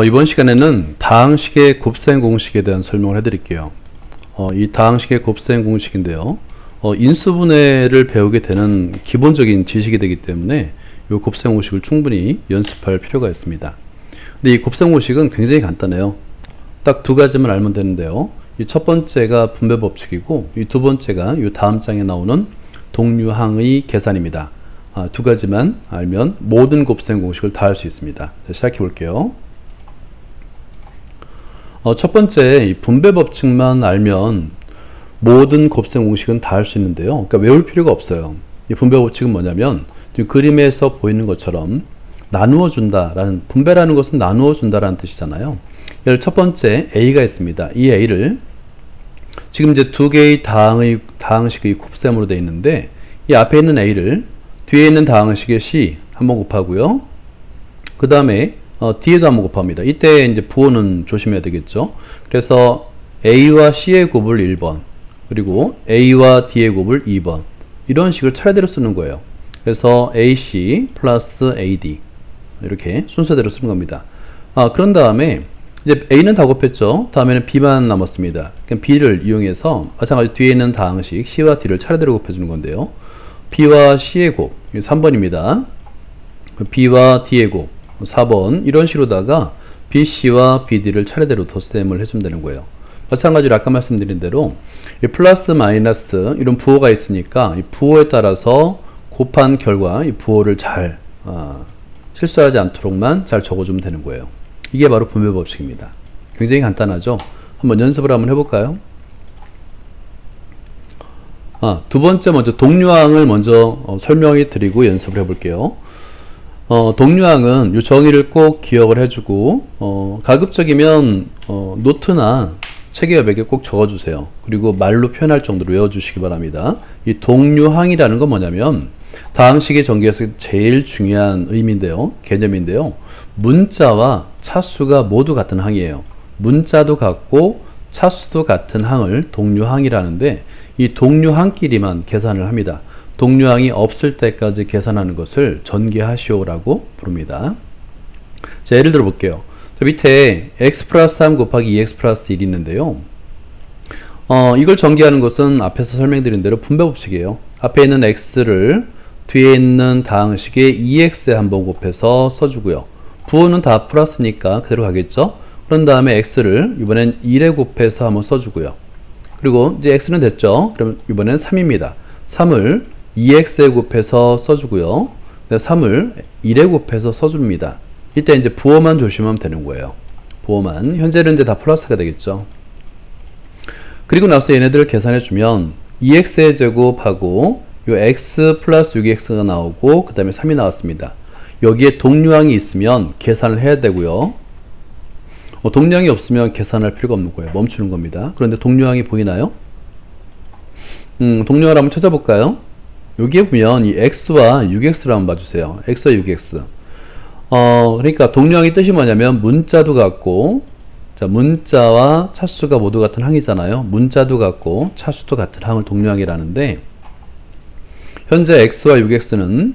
이번 시간에는 다항식의 곱셈 공식에 대한 설명을 해드릴게요. 이 다항식의 곱셈 공식인데요. 인수분해를 배우게 되는 기본적인 지식이 되기 때문에 이 곱셈 공식을 충분히 연습할 필요가 있습니다. 근데 이 곱셈 공식은 굉장히 간단해요. 딱 두 가지만 알면 되는데요. 이 첫 번째가 분배 법칙이고 이 두 번째가 이 다음 장에 나오는 동류항의 계산입니다. 두 가지만 알면 모든 곱셈 공식을 다 할 수 있습니다. 자, 시작해 볼게요. 첫 번째 이 분배 법칙만 알면 모든 곱셈 공식은 다 할 수 있는데요. 그러니까 외울 필요가 없어요. 이 분배 법칙은 뭐냐면 지금 그림에서 보이는 것처럼 나누어 준다라는, 분배라는 것은 나누어 준다라는 뜻이잖아요. 예를 첫 번째 A가 있습니다. 이 A를 지금 이제 두 개의 다항식의 곱셈으로 되어 있는데 이 앞에 있는 A를 뒤에 있는 다항식의 C 한번 곱하고요. 그 다음에 뒤에도 한번 곱합니다. 이때 이제 부호는 조심해야 되겠죠. 그래서 A와 C의 곱을 1번, 그리고 A와 D의 곱을 2번, 이런 식을 차례대로 쓰는 거예요. 그래서 AC 플러스 AD 이렇게 순서대로 쓰는 겁니다. 그런 다음에 이제 A는 다 곱했죠. 다음에는 B만 남았습니다. 그럼 B를 이용해서 마찬가지로 뒤에 있는 다항식 C와 D를 차례대로 곱해주는 건데요. B와 C의 곱 3번입니다. B와 D의 곱 4번, 이런 식으로다가 BC와 BD를 차례대로 덧셈을 해주면 되는 거예요. 마찬가지로 아까 말씀드린 대로 이 플러스 마이너스 이런 부호가 있으니까 이 부호에 따라서 곱한 결과 이 부호를 잘 실수하지 않도록만 잘 적어주면 되는 거예요. 이게 바로 분배 법칙입니다. 굉장히 간단하죠. 한번 연습을 한번 해볼까요? 두 번째 먼저 동류항을 먼저 설명해 드리고 연습을 해볼게요. 동류항은 이 정의를 꼭 기억을 해주고 가급적이면 노트나 책의 옆에 꼭 적어주세요. 그리고 말로 표현할 정도로 외워주시기 바랍니다. 이 동류항이라는 건 뭐냐면 다항식의 전개에서 제일 중요한 의미인데요. 개념인데요. 문자와 차수가 모두 같은 항이에요. 문자도 같고 차수도 같은 항을 동류항이라는데 이 동류항끼리만 계산을 합니다. 동류항이 없을 때까지 계산하는 것을 전개하시오라고 부릅니다. 자, 예를 들어 볼게요. 저 밑에 x 플러스 3 곱하기 2x 플러스 1이 있는데요. 이걸 전개하는 것은 앞에서 설명드린 대로 분배 법칙이에요. 앞에 있는 x를 뒤에 있는 다항식의 2x에 한번 곱해서 써주고요. 부호는 다 플러스니까 그대로 가겠죠. 그런 다음에 x를 이번엔 1에 곱해서 한번 써주고요. 그리고 이제 x는 됐죠. 그럼 이번엔 3입니다. 3을 2x에 곱해서 써주고요. 3을 1에 곱해서 써줍니다. 이때 이제 부호만 조심하면 되는 거예요. 부호만. 현재는 이제 다 플러스가 되겠죠. 그리고 나서 얘네들을 계산해주면 2x의 제곱하고 요 x 플러스 6x가 나오고 그 다음에 3이 나왔습니다. 여기에 동류항이 있으면 계산을 해야 되고요. 동류항이 없으면 계산할 필요가 없는 거예요. 멈추는 겁니다. 그런데 동류항이 보이나요? 동류항을 한번 찾아볼까요? 여기에 보면 이 x와 6x를 한번 봐주세요. x와 6x. 그러니까 동류항의 뜻이 뭐냐면 문자도 같고, 자, 문자와 차수가 모두 같은 항이잖아요. 문자도 같고 차수도 같은 항을 동류항이라는데, 현재 x와 6x는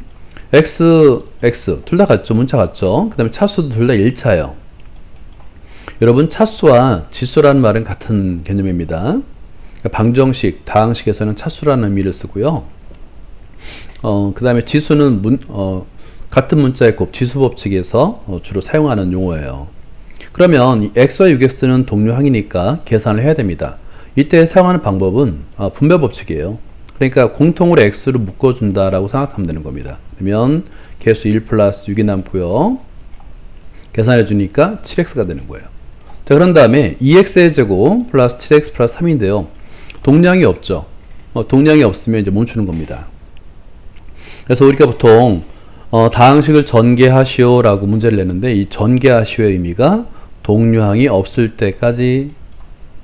x 둘 다 같죠. 문자 같죠. 그 다음에 차수도 둘 다 1차예요. 여러분, 차수와 지수라는 말은 같은 개념입니다. 방정식, 다항식에서는 차수라는 의미를 쓰고요. 그 다음에 지수는 같은 문자의 곱, 지수법칙에서 주로 사용하는 용어예요. 그러면 이 x와 6x는 동류항이니까 계산을 해야 됩니다. 이때 사용하는 방법은 분배 법칙이에요. 그러니까 공통으로 x를 묶어준다라고 생각하면 되는 겁니다. 그러면 개수 1 플러스 6이 남고요. 계산해 주니까 7x가 되는 거예요. 자, 그런 다음에 2x의 제곱 플러스 7x 플러스 3인데요. 동량이 없죠. 동량이 없으면 이제 멈추는 겁니다. 그래서 우리가 보통 다항식을 전개하시오라고 문제를 내는데 이 전개하시오의 의미가 동류항이 없을 때까지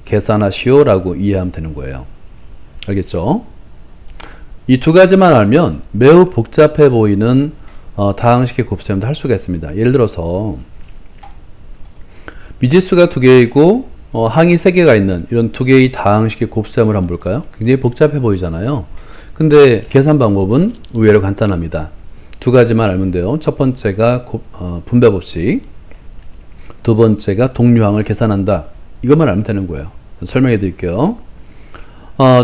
계산하시오라고 이해하면 되는 거예요. 알겠죠? 이 두 가지만 알면 매우 복잡해 보이는 다항식의 곱셈도 할 수가 있습니다. 예를 들어서 미지수가 2개이고 항이 3개가 있는 이런 2개의 다항식의 곱셈을 한번 볼까요? 굉장히 복잡해 보이잖아요. 근데 계산 방법은 의외로 간단합니다. 두 가지만 알면 돼요. 첫 번째가 분배 법칙, 두 번째가 동류항을 계산한다. 이것만 알면 되는 거예요. 설명해 드릴게요.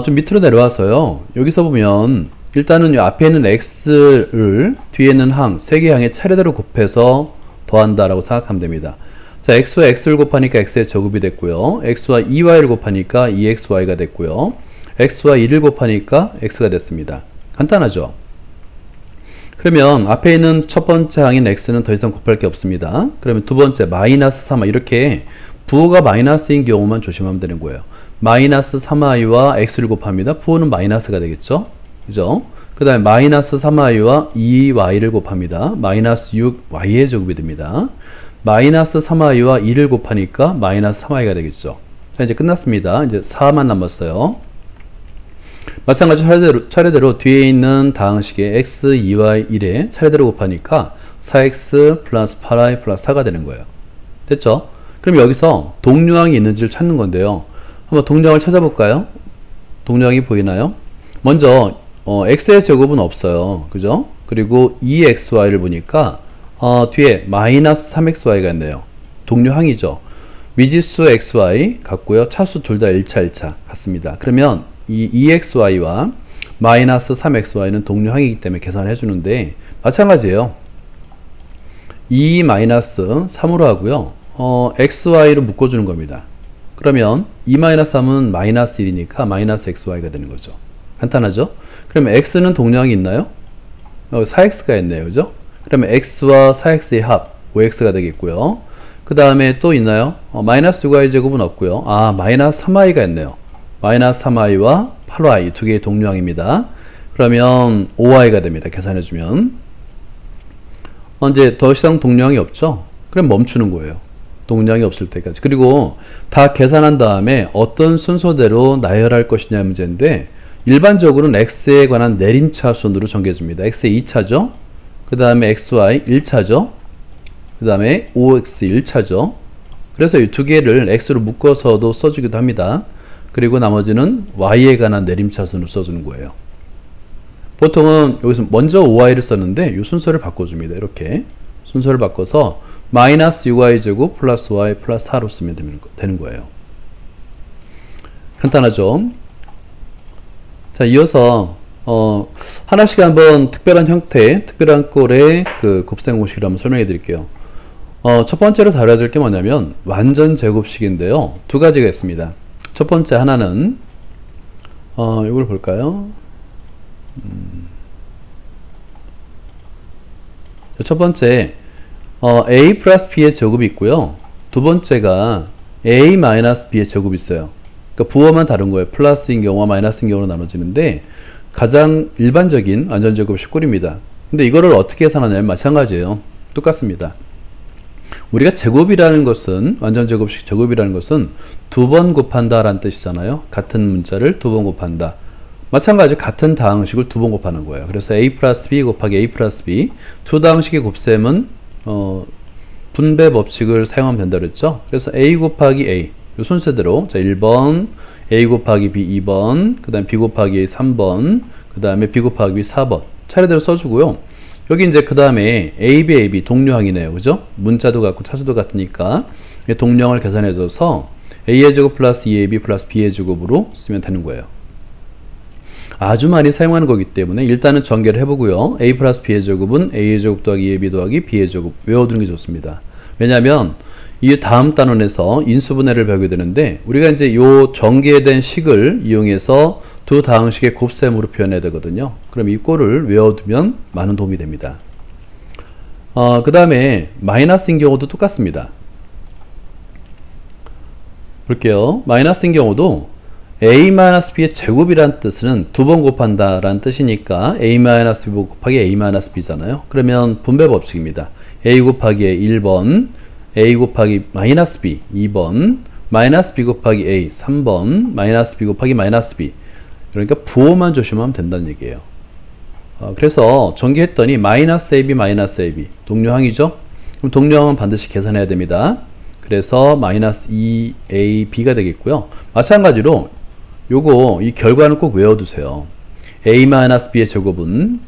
좀 밑으로 내려와서요. 여기서 보면 일단은 이 앞에 있는 x를 뒤에 있는 항, 세 개 항에 차례대로 곱해서 더한다 라고 생각하면 됩니다. 자, x와 x를 곱하니까 x의 제곱이 됐고요. x와 2y를 곱하니까 2xy가 됐고요. x와 1을 곱하니까 x가 됐습니다. 간단하죠? 그러면 앞에 있는 첫 번째 항인 x는 더 이상 곱할 게 없습니다. 그러면 두 번째 마이너스 3y, 이렇게 부호가 마이너스인 경우만 조심하면 되는 거예요. 마이너스 3y와 x를 곱합니다. 부호는 마이너스가 되겠죠? 그죠? 그 다음에 마이너스 3y와 2y를 곱합니다. 마이너스 6y의 제곱이 됩니다. 마이너스 3y와 2를 곱하니까 마이너스 3y가 되겠죠. 자, 이제 끝났습니다. 이제 4만 남았어요. 마찬가지로 차례대로 뒤에 있는 다항식의 x, 2y, 1에 차례대로 곱하니까 4x 플러스 8y 플러스 4가 되는 거예요. 됐죠? 그럼 여기서 동류항이 있는지를 찾는 건데요. 한번 동류항을 찾아볼까요? 동류항이 보이나요? 먼저 x의 제곱은 없어요. 그죠? 그리고 2xy를 보니까 뒤에 마이너스 3xy가 있네요. 동류항이죠. 미지수 xy 같고요. 차수 둘 다 1차 1차 같습니다. 그러면 이 2xy와 마이너스 3xy는 동류항이기 때문에 계산을 해주는데 마찬가지예요. 2 마이너스 3으로 하고요. xy로 묶어주는 겁니다. 그러면 2 마이너스 3은 마이너스 1이니까 마이너스 xy가 되는 거죠. 간단하죠? 그러면 x는 동류항이 있나요? 4x가 있네요. 그죠? 그러면 x와 4x의 합 5x가 되겠고요. 그 다음에 또 있나요? 마이너스 6y 제곱은 없고요. 마이너스 3y가 있네요. 마이너스 3y와 8y 두 개의 동류항입니다. 그러면 5y가 됩니다. 계산해주면. 이제 더 이상 동류항이 없죠? 그럼 멈추는 거예요. 동류항이 없을 때까지. 그리고 다 계산한 다음에 어떤 순서대로 나열할 것이냐 문제인데 일반적으로는 x에 관한 내림차순으로 정해집니다. x의 2차죠. 그 다음에 xy 1차죠. 그 다음에 5x 1차죠. 그래서 이 두 개를 x로 묶어서도 써주기도 합니다. 그리고 나머지는 y에 관한 내림차순으로 써주는 거예요. 보통은 여기서 먼저 5y를 썼는데 이 순서를 바꿔줍니다. 이렇게 순서를 바꿔서 마이너스 6y 제곱 플러스 y 플러스 4로 쓰면 되는 거예요. 간단하죠? 자, 이어서 하나씩 한번 특별한 형태, 특별한 꼴의 그 곱셈 공식을 한번 설명해 드릴게요. 첫 번째로 다뤄야 될 게 뭐냐면 완전 제곱식인데요. 두 가지가 있습니다. 첫 번째 하나는 이걸 볼까요? 첫 번째 a 플러스 b의 제곱이 있고요. 두 번째가 a 마이너스 b의 제곱이 있어요. 그러니까 부호만 다른 거예요. 플러스인 경우와 마이너스인 경우로 나눠지는데 가장 일반적인 완전 제곱식 꼴입니다. 근데 이거를 어떻게 계산하냐면 마찬가지예요. 똑같습니다. 우리가 제곱이라는 것은 완전 제곱식 제곱이라는 것은 두 번 곱한다 라는 뜻이잖아요. 같은 문자를 두 번 곱한다. 마찬가지 같은 다항식을 두 번 곱하는 거예요. 그래서 a 플러스 b 곱하기 a 플러스 b 두 다항식의 곱셈은 분배 법칙을 사용하면 된다 그랬죠. 그래서 a 곱하기 a 이 순서대로 자 1번 a 곱하기 b 2번 그 다음에 b 곱하기 a 3번 그 다음에 b 곱하기 b 4번 차례대로 써주고요. 여기 이제 그 다음에 ab, ab 동류항이네요. 그죠? 문자도 같고 차수도 같으니까 동류항을 계산해줘서 a의 제곱 플러스 2ab 플러스 b의 제곱으로 쓰면 되는 거예요. 아주 많이 사용하는 거기 때문에 일단은 전개를 해보고요. a 플러스 b의 제곱은 a의 제곱 더하기 2ab 더하기 b의 제곱 외워두는 게 좋습니다. 왜냐하면 이 다음 단원에서 인수분해를 배우게 되는데 우리가 이제 요 전개된 식을 이용해서 두 다항식의 곱셈으로 표현해야 되거든요. 그럼 이 꼴을 외워두면 많은 도움이 됩니다. 그 다음에 마이너스인 경우도 똑같습니다. 볼게요. 마이너스인 경우도 a-b의 제곱이란 뜻은 두 번 곱한다 라는 뜻이니까 a-b 곱하기 a-b잖아요. 그러면 분배 법칙입니다. a 곱하기 a 1번 a 곱하기 마이너스 b 2번 마이너스 b 곱하기 a 3번 마이너스 b 곱하기 마이너스 b 그러니까 부호만 조심하면 된다는 얘기예요. 그래서 전개했더니 마이너스 ab 마이너스 ab 동류항이죠. 그럼 동류항은 반드시 계산해야 됩니다. 그래서 마이너스 2ab가 되겠고요. 마찬가지로 요거 이 결과는 꼭 외워두세요. a-b의 제곱은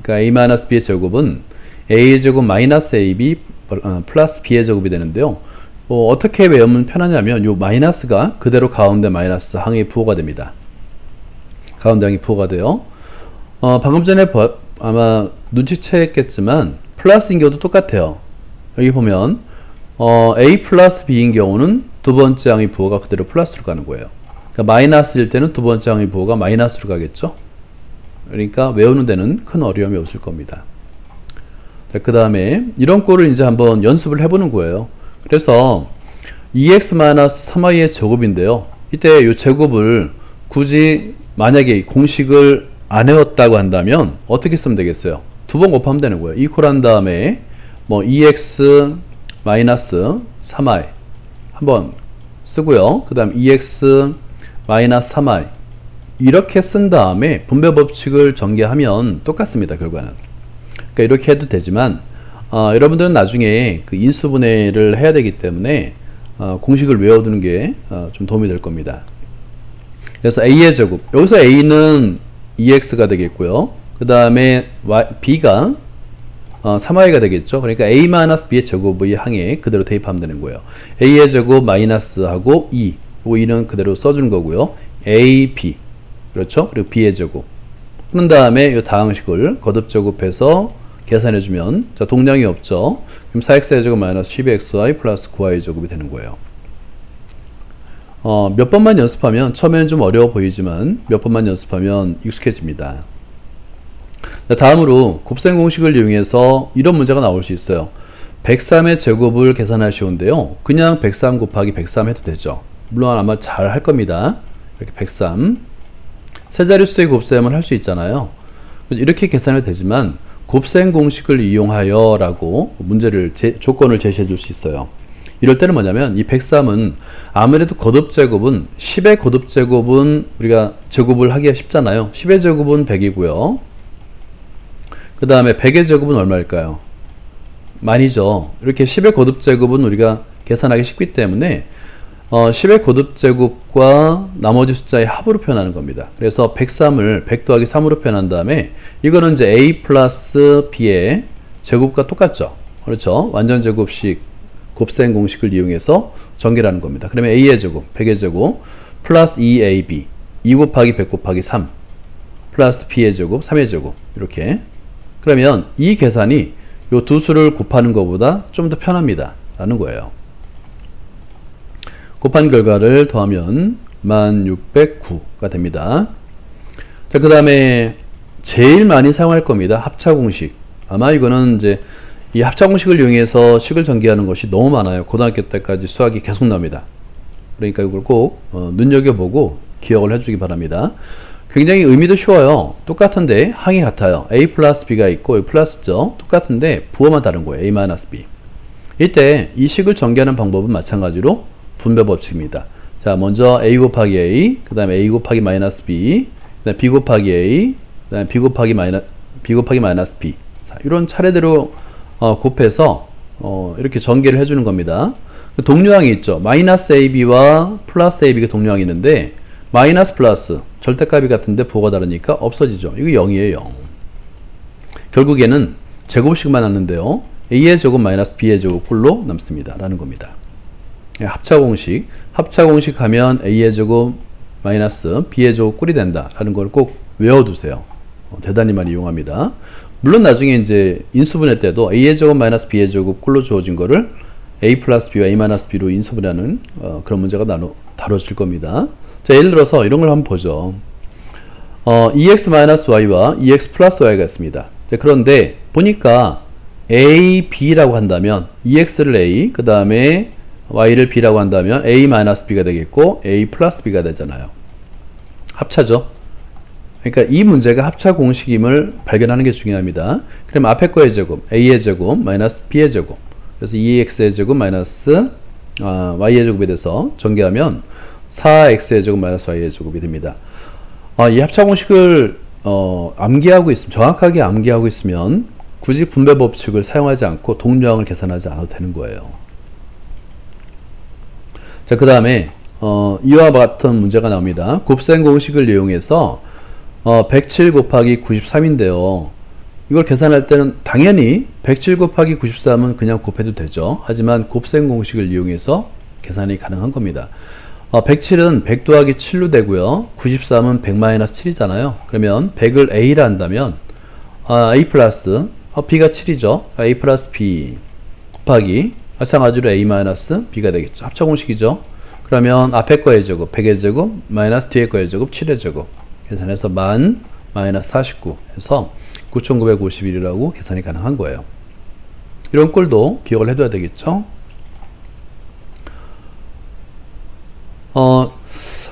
그러니까 a-b의 제곱은 a의 제곱 마이너스 ab 플러스 b의 제곱이 되는데요. 어떻게 외우면 편하냐면 요 마이너스가 그대로 가운데 마이너스 항에 부호가 됩니다. 가운데 항이 부호가 돼요. 방금 전에 아마 눈치챘겠지만 플러스인 경우도 똑같아요. 여기 보면 A 플러스 B인 경우는 두 번째 항의 부호가 그대로 플러스로 가는 거예요. 그러니까 마이너스일 때는 두 번째 항의 부호가 마이너스로 가겠죠. 그러니까 외우는 데는 큰 어려움이 없을 겁니다. 그 다음에 이런 꼴을 이제 한번 연습을 해보는 거예요. 그래서 2x-3y의 제곱인데요. 이때 이 제곱을 굳이 만약에 공식을 안 외웠다고 한다면 어떻게 쓰면 되겠어요? 두 번 곱하면 되는 거예요. 이퀄 한 다음에 뭐 2x-3y 한번 쓰고요. 그 다음 2x-3y 이렇게 쓴 다음에 분배 법칙을 전개하면 똑같습니다. 결과는. 그러니까 이렇게 해도 되지만 여러분들은 나중에 그 인수분해를 해야 되기 때문에 공식을 외워두는 게 좀 도움이 될 겁니다. 그래서 a의 제곱, 여기서 a는 2x가 되겠고요. 그 다음에 b가 3y가 되겠죠. 그러니까 a-b의 제곱의 항에 그대로 대입하면 되는 거예요. a의 제곱 마이너스하고 2, 이 2는 그대로 써주는 거고요. a, b, 그렇죠? 그리고 b의 제곱. 그런 다음에 이 다항식을 거듭제곱해서 계산해주면, 자, 동량이 없죠. 그럼 4x의 제곱 마이너스 12xy 플러스 9y의 제곱이 되는 거예요. 몇 번만 연습하면, 처음에는 좀 어려워 보이지만 몇 번만 연습하면 익숙해집니다. 자, 다음으로 곱셈 공식을 이용해서 이런 문제가 나올 수 있어요. 103의 제곱을 계산하시온데요. 그냥 103 곱하기 103 해도 되죠. 물론 아마 잘 할 겁니다. 이렇게 103. 세 자리 수의 곱셈을 할 수 있잖아요. 이렇게 계산해도 되지만 곱셈 공식을 이용하여 라고 문제를 조건을 제시해 줄 수 있어요. 이럴 때는 뭐냐면 이 103은 아무래도 거듭제곱은 10의 거듭제곱은 우리가 제곱을 하기가 쉽잖아요. 10의 제곱은 100이고요. 그 다음에 100의 제곱은 얼마일까요? 만이죠. 이렇게 10의 거듭제곱은 우리가 계산하기 쉽기 때문에 10의 거듭제곱과 나머지 숫자의 합으로 표현하는 겁니다. 그래서 103을 100 더하기 3으로 표현한 다음에 이거는 이제 a 플러스 b의 제곱과 똑같죠. 그렇죠. 완전제곱식 곱셈 공식을 이용해서 전개를 하는 겁니다. 그러면 a의 제곱, 100의 제곱 플러스 2ab 2 곱하기 100 곱하기 3 플러스 b의 제곱, 3의 제곱 이렇게. 그러면 이 계산이 이 두 수를 곱하는 것보다 좀 더 편합니다 라는 거예요. 곱한 결과를 더하면 1609가 됩니다. 자, 그 다음에 제일 많이 사용할 겁니다. 합차공식. 아마 이거는 이제 이 합차공식을 이용해서 식을 전개하는 것이 너무 많아요. 고등학교 때까지 수학이 계속 나옵니다. 그러니까 이걸 꼭 눈여겨보고 기억을 해주기 바랍니다. 굉장히 의미도 쉬워요. 똑같은데 항이 같아요. a 플러스 b가 있고 여기 플러스죠. 똑같은데 부호만 다른 거예요. a 마이너스 b. 이때 이 식을 전개하는 방법은 마찬가지로 분배 법칙입니다. 자, 먼저 a 곱하기 a, 그 다음에 a 곱하기 마이너스 b, 그 다음에 b 곱하기 a, 그 다음에 b 곱하기 마이너스 b. 자, 이런 차례대로 곱해서 이렇게 전개를 해주는 겁니다. 동류항이 있죠. 마이너스 ab와 플러스 ab가 동류항이 있는데 마이너스 플러스 절대값이 같은데 부호가 다르니까 없어지죠. 이거 0이에요. 0. 결국에는 제곱식만 남는데요. a의 제곱 마이너스 b의 제곱 꼴로 남습니다. 라는 겁니다. 합차공식. 합차공식 하면 a의 제곱 마이너스 b의 제곱 꼴이 된다. 라는 걸 꼭 외워두세요. 대단히 많이 이용합니다. 물론 나중에 이제 인수분해 때도 a의 제곱 마이너스 b의 제곱 꼴로 주어진 거를 a 플러스 b와 a 마이너스 b로 인수분해하는 그런 문제가 다뤄질 겁니다. 자, 예를 들어서 이런 걸 한번 보죠. 2x 마이너스 y와 2x 플러스 y가 있습니다. 자, 그런데 보니까 a, b라고 한다면 2x를 a, 그 다음에 y를 b라고 한다면 a 마이너스 b가 되겠고 a 플러스 b가 되잖아요. 합차죠. 그러니까 이 문제가 합차 공식임을 발견하는 게 중요합니다. 그럼 앞에 거의 제곱, a의 제곱 마이너스 b의 제곱, 그래서 2x의 제곱 마이너스 y의 제곱에 대해서 전개하면 4x의 제곱 마이너스 y의 제곱이 됩니다. 이 합차 공식을 암기하고 있으면, 정확하게 암기하고 있으면 굳이 분배 법칙을 사용하지 않고 동류항을 계산하지 않아도 되는 거예요. 자, 그 다음에 이와 같은 문제가 나옵니다. 곱셈 공식을 이용해서 107 곱하기 93인데요. 이걸 계산할 때는 당연히 107 곱하기 93은 그냥 곱해도 되죠. 하지만 곱셈 공식을 이용해서 계산이 가능한 겁니다. 107은 100 더하기 7로 되고요. 93은 100-7이잖아요. 그러면 100을 A라 한다면 A 플러스 B가 7이죠. A 플러스 B 곱하기 마찬가지로 A-B가 되겠죠. 합차 공식이죠. 그러면 앞에 거의 제곱 100의 제곱 마이너스 뒤에 거의 제곱 7의 제곱 계산해서 만 마이너스 49 해서 9951이라고 계산이 가능한 거예요. 이런 꼴도 기억을 해둬야 되겠죠.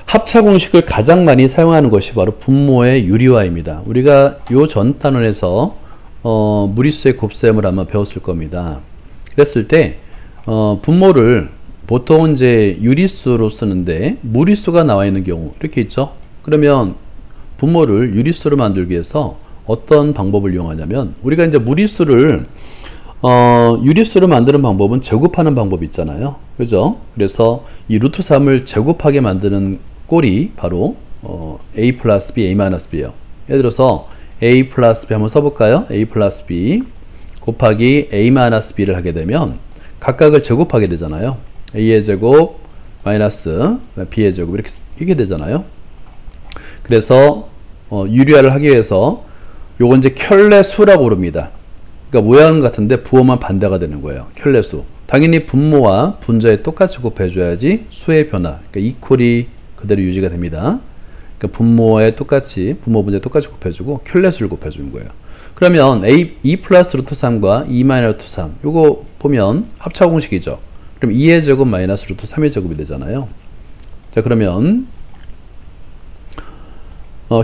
합차 공식을 가장 많이 사용하는 것이 바로 분모의 유리화입니다. 우리가 요 전 단원에서 무리수의 곱셈을 아마 배웠을 겁니다. 그랬을 때 분모를 보통은 이제 유리수로 쓰는데 무리수가 나와 있는 경우 이렇게 있죠. 그러면 분모를 유리수로 만들기 위해서 어떤 방법을 이용하냐면 우리가 이제 무리수를 유리수로 만드는 방법은 제곱하는 방법이 있잖아요. 그죠? 그래서 이 루트 3을 제곱하게 만드는 꼴이 바로 a 플러스 b, a 마이너스 b예요. 예를 들어서 a 플러스 b 한번 써볼까요? a 플러스 b 곱하기 a 마이너스 b를 하게 되면 각각을 제곱하게 되잖아요. a의 제곱 마이너스 b의 제곱 이렇게 되잖아요. 그래서 유리화를 하기 위해서 요건 이제 켤레수라고 부릅니다. 그러니까 모양은 같은데 부호만 반대가 되는 거예요. 켤레수. 당연히 분모와 분자에 똑같이 곱해줘야지 수의 변화, 그러니까 이퀄이 그대로 유지가 됩니다. 그러니까 분모에 똑같이, 분모 분자에 똑같이 곱해주고 켤레수를 곱해주는 거예요. 그러면 2 플러스 루트 3과 2 마이너스 루트 3 요거 보면 합차 공식이죠. 그럼 2의 제곱 마이너스 루트 3의 제곱이 되잖아요. 자, 그러면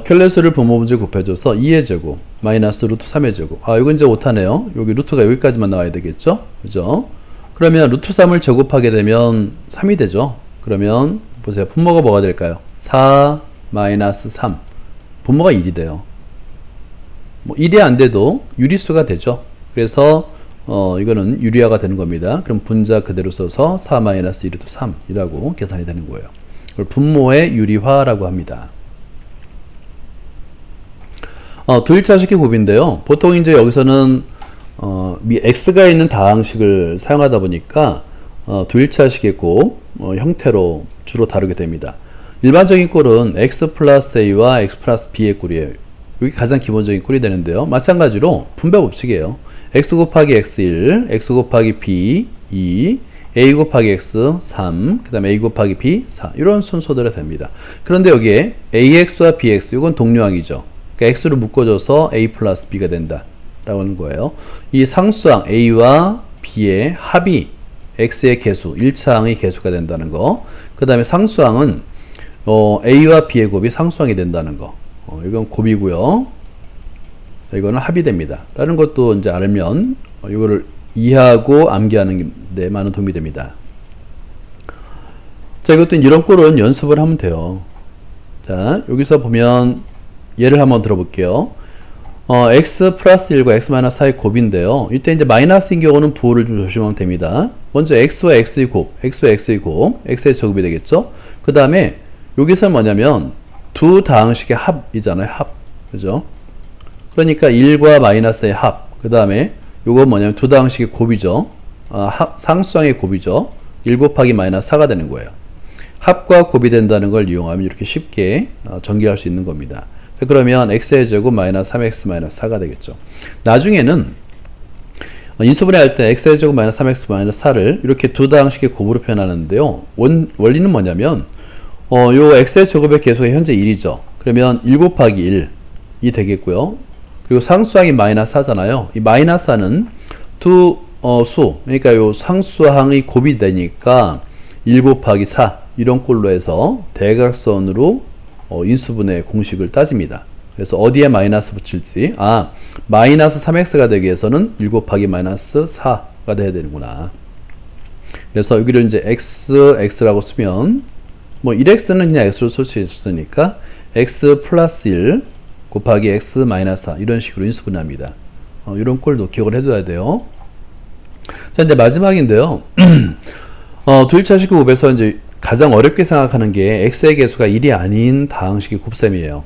켤레수를 분모 분자에 곱해줘서 2의 제곱 마이너스 루트 3의 제곱. 이건 이제 오타네요. 여기 루트가 여기까지만 나와야 되겠죠. 그죠? 그러면 루트 3을 제곱하게 되면 3이 되죠. 그러면 보세요. 분모가 뭐가 될까요? 4 마이너스 3. 분모가 1이 돼요. 뭐 1이 안 돼도 유리수가 되죠. 그래서 이거는 유리화가 되는 겁니다. 그럼 분자 그대로 써서 4 마이너스 1 루트 3이라고 계산이 되는 거예요. 그걸 분모의 유리화라고 합니다. 두일차식의 곱인데요. 보통 이제 여기서는 x가 있는 다항식을 사용하다 보니까 두일차식의 곱 형태로 주로 다루게 됩니다. 일반적인 꼴은 x 플러스 a와 x 플러스 b의 꼴이에요. 여기 가장 기본적인 꼴이 되는데요. 마찬가지로 분배 법칙이에요. x 곱하기 x1, x 곱하기 b 2, a 곱하기 x 3, 그 다음에 a 곱하기 b 4 이런 순서대로 됩니다. 그런데 여기에 ax와 bx 이건 동류항이죠. 그러니까 x로 묶어줘서 a 플러스 b가 된다 라고 하는 거예요. 이 상수항 a와 b의 합이 x의 개수, 1차항의 개수가 된다는 거. 그 다음에 상수항은 a와 b의 곱이 상수항이 된다는 거. 이건 곱이고요. 이거는 합이 됩니다. 라는 것도 이제 알면 이거를 이해하고 암기하는 데 많은 도움이 됩니다. 자, 이것도 이런 꼴은 연습을 하면 돼요. 자, 여기서 보면 예를 한번 들어볼게요. x 플러스 1과 x 마이너스 4의 곱인데요. 이때 이제 마이너스인 경우는 부호를 좀 조심하면 됩니다. 먼저 x와 x의 곱, x와 x의 곱, x의 제곱이 되겠죠. 그 다음에 여기서 뭐냐면 두 다항식의 합이잖아요. 합. 그죠? 그러니까 1과 마이너스의 합. 그 다음에 요건 뭐냐면 두 다항식의 곱이죠. 상수항의 곱이죠. 1 곱하기 마이너스 4가 되는 거예요. 합과 곱이 된다는 걸 이용하면 이렇게 쉽게 전개할 수 있는 겁니다. 자, 그러면 x의 제곱 마이너스 3x 마이너스 4가 되겠죠. 나중에는 인수분해 할 때 x의 제곱 마이너스 3x 마이너스 4를 이렇게 두 다항식의 곱으로 표현하는데요. 원리는 뭐냐면 요 x의 제곱의 계수가 현재 1이죠. 그러면 1 곱하기 1이 되겠고요. 그리고 상수항이 마이너스 4잖아요. 이 마이너스 4는 두 수, 그러니까 요 상수항의 곱이 되니까 1 곱하기 4 이런 꼴로 해서 대각선으로 인수분해 공식을 따집니다. 그래서 어디에 마이너스 붙일지, 마이너스 3x가 되기 위해서는 1 곱하기 마이너스 4가 돼야 되는구나. 그래서 여기를 이제 x라고 쓰면 뭐 1x는 그냥 x로 쓸 수 있으니까 x 플러스 1 곱하기 x 마이너스 4 이런 식으로 인수분해합니다. 이런 꼴도 기억을 해줘야 돼요. 자, 이제 마지막인데요. 두일차식 곱에서 이제 가장 어렵게 생각하는 게 x의 개수가 1이 아닌 다항식의 곱셈이에요.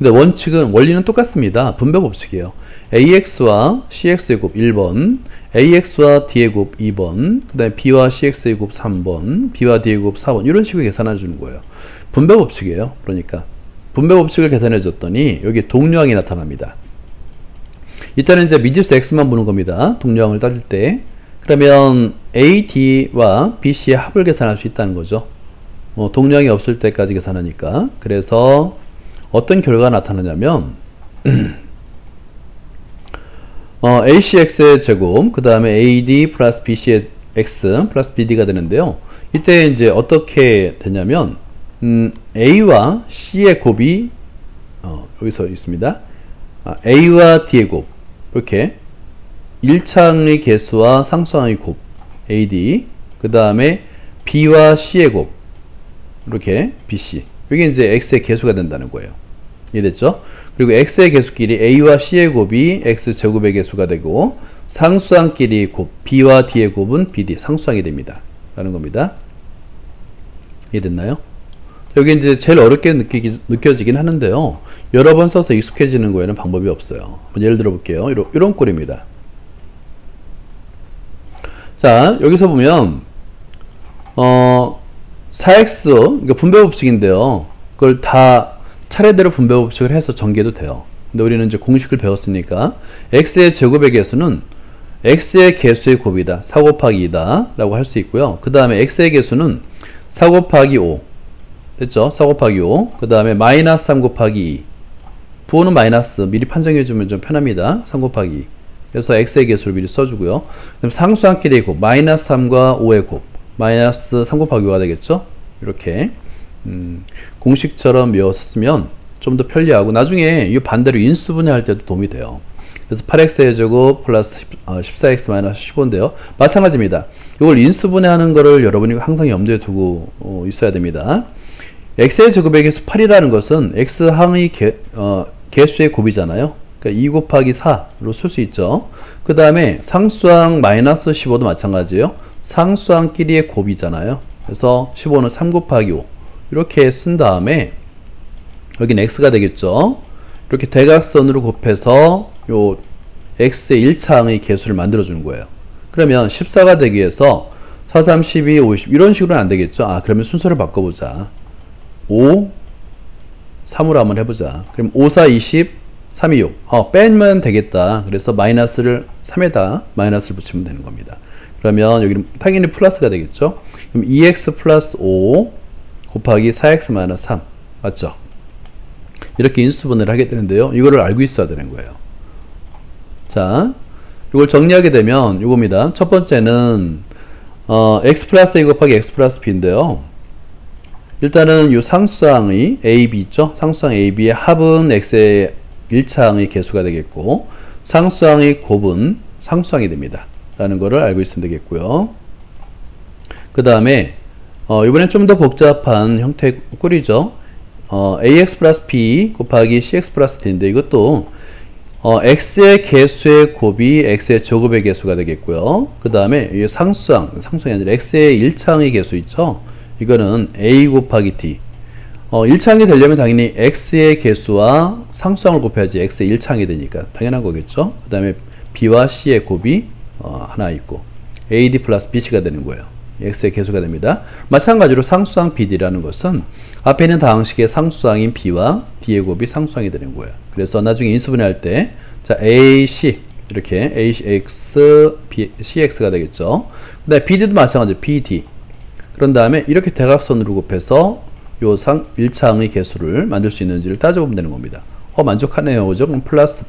근데 원리는 똑같습니다. 분배 법칙이에요. AX와 CX의 곱 1번, AX와 D의 곱 2번, 그 다음에 B와 CX의 곱 3번, B와 D의 곱 4번, 이런 식으로 계산해 주는 거예요. 분배 법칙이에요. 그러니까 분배 법칙을 계산해 줬더니 여기 동류항이 나타납니다. 이때는 이제 미지수 X만 보는 겁니다. 동류항을 따질 때. 그러면 A, D와 B, C의 합을 계산할 수 있다는 거죠. 동류항이 없을 때까지 계산하니까. 그래서 어떤 결과가 나타나냐면 ACX의 제곱, 그 다음에 AD 플러스 BC의 X 플러스 BD가 되는데요. 이때 이제 어떻게 되냐면 A와 C의 곱이 여기서 있습니다. A와 D의 곱, 이렇게 1차항의 개수와 상수항의 곱 AD, 그 다음에 B와 C의 곱, 이렇게 BC, 이게 이제 X의 개수가 된다는 거예요. 이해됐죠? 그리고 X의 개수끼리 A와 C의 곱이 X제곱의 개수가 되고, 상수항끼리 곱 B와 D의 곱은 BD, 상수항이 됩니다. 라는 겁니다. 이해됐나요? 여기 이제 제일 어렵게 느껴지긴 하는데요. 여러 번 써서 익숙해지는 거에는 방법이 없어요. 예를 들어 볼게요. 이런 꼴입니다. 자, 여기서 보면 4x, 그러니까 분배 법칙인데요. 그걸 다 차례대로 분배 법칙을 해서 전개도 돼요. 근데 우리는 이제 공식을 배웠으니까 x의 제곱의 개수는 x의 개수의 곱이다. 4 곱하기 2다 라고 할 수 있고요. 그 다음에 x의 개수는 4 곱하기 5 됐죠? 4 곱하기 5, 그 다음에 마이너스 3 곱하기 2. 부호는 마이너스 미리 판정해주면 좀 편합니다. 3 곱하기 2. 그래서 x의 개수를 미리 써주고요. 그럼 상수항끼리의 곱, 마이너스 3과 5의 곱, 마이너스 3 곱하기 5가 되겠죠? 이렇게 공식처럼 외워서 쓰면 좀 더 편리하고, 나중에 이 반대로 인수분해 할 때도 도움이 돼요. 그래서 8x의 제곱 플러스 14x 마이너스 15인데요. 마찬가지입니다. 이걸 인수분해하는 거를 여러분이 항상 염두에 두고 있어야 됩니다. x의 제곱의 개수 8이라는 것은 x항의 개수의 곱이잖아요. 그러니까 2 곱하기 4로 쓸 수 있죠. 그 다음에 상수항 마이너스 15도 마찬가지예요. 상수항끼리의 곱이잖아요. 그래서 15는 3 곱하기 5 이렇게 쓴 다음에 여기는 x가 되겠죠. 이렇게 대각선으로 곱해서 요 x의 1차항의 개수를 만들어 주는 거예요. 그러면 14가 되기 위해서 4, 3, 12, 50 이런 식으로는 안 되겠죠. 그러면 순서를 바꿔보자. 5, 3으로 한번 해보자. 그럼 5, 4, 20, 3, 2, 6 빼면 되겠다. 그래서 마이너스를 3에다 마이너스를 붙이면 되는 겁니다. 그러면 여기는 당연히 플러스가 되겠죠. 그럼 2x 플러스 5 곱하기 4x 마이너스 3 맞죠? 이렇게 인수분해를 하게 되는데요. 이거를 알고 있어야 되는 거예요. 자, 이걸 정리하게 되면 이겁니다. 첫 번째는 x 플러스 a 곱하기 x 플러스 b인데요. 일단은 이 상수항의 AB 있죠? 상수항 AB의 합은 x의 1차항의 개수가 되겠고, 상수항의 곱은 상수항이 됩니다. 라는 거를 알고 있으면 되겠고요. 그 다음에 이번엔 좀 더 복잡한 형태의 꼴이죠. ax 플러스 b 곱하기 cx 플러스 d인데, 이것도 x의 개수의 곱이 x의 제곱의 개수가 되겠고요. 그 다음에 상수항이 아니라 x의 1차항의 개수 있죠? 이거는 a 곱하기 d. 1차항이 되려면 당연히 x의 개수와 상수항을 곱해야지 x의 1차항이 되니까 당연한 거겠죠? 그 다음에 b와 c의 곱이 하나 있고 ad 플러스 bc가 되는 거예요. x의 개수가 됩니다. 마찬가지로 상수항 bd라는 것은 앞에 있는 다항식의 상수항인 b와 d의 곱이 상수항이 되는 거예요. 그래서 나중에 인수분해할 때 자 ac 이렇게 ax cx가 되겠죠. 그 다음에 bd도 마찬가지로 bd. 그런 다음에 이렇게 대각선으로 곱해서 요 1차항의 개수를 만들 수 있는지를 따져보면 되는 겁니다. 만족하네요. 그죠? 그럼 플러스.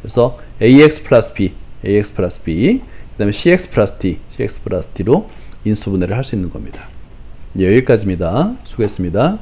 그래서 ax 플러스 b, ax 플러스 b, 그 다음에 cx 플러스 d, cx 플러스 d로 인수분해를 할 수 있는 겁니다. 여기까지입니다. 수고했습니다.